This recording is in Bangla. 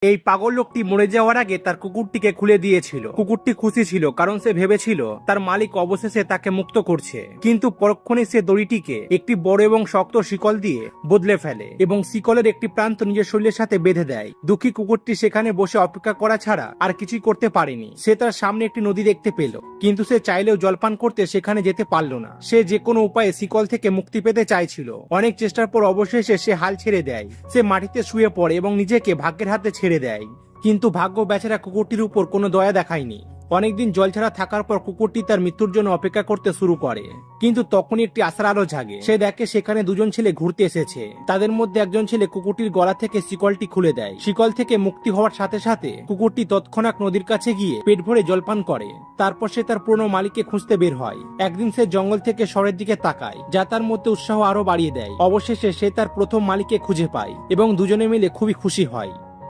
এই পাগল লোকটি মরে যাওয়ার আগে তার কুকুরটিকে খুলে দিয়েছিল। কুকুরটি খুশি ছিল কারণ সে ভেবেছিল তার মালিক অবশেষে তাকে মুক্ত করছে, কিন্তু পরক্ষণে সে দড়িটিকে একটি বড় এবং শক্ত শিকল দিয়ে বদলে ফেলে এবং শিকলের একটি প্রান্ত নিজের শরীরের সাথে বেঁধে দেয়। দুঃখী কুকুরটি সেখানে বসে অপেক্ষা করা ছাড়া আর কিছুই করতে পারেনি। সে তার সামনে একটি নদী দেখতে পেল, কিন্তু সে চাইলেও জলপান করতে সেখানে যেতে পারল না। সে যে কোনো উপায়ে শিকল থেকে মুক্তি পেতে চাইছিল। অনেক চেষ্টার পর অবশেষে সে হাল ছেড়ে দেয়। সে মাটিতে শুয়ে পড়ে এবং নিজেকে ভাগ্যের হাতে ছেড়ে দেয়। কিন্তু ভাগ্য বেচারা কুকুরটির উপর কোনো দয়া দেখায়নি। অনেকদিন জল ছাড়া থাকার পর কুকুরটি তার মৃত্যুর জন্য অপেক্ষা করতে শুরু করে, কিন্তু তখনই একটি আশার আলো জাগে। সে দেখে সেখানে দুজন ছেলে ঘুরতে এসেছে। তাদের মধ্যে একজন ছেলে কুকুরটির গলা থেকে শিকলটি খুলে দেয়। শিকল থেকে মুক্তি হওয়ার সাথে সাথে কুকুরটি তৎক্ষণাৎ নদীর কাছে গিয়ে পেট ভরে জলপান করে। তারপর সে তার পুরনো মালিককে খুঁজতে বের হয়। একদিন সে জঙ্গল থেকে শহরের দিকে তাকায়, যা তার মধ্যে উৎসাহ আরো বাড়িয়ে দেয়। অবশেষে সে তার প্রথম মালিককে খুঁজে পায় এবং দুজনে মিলে খুবই খুশি হয়।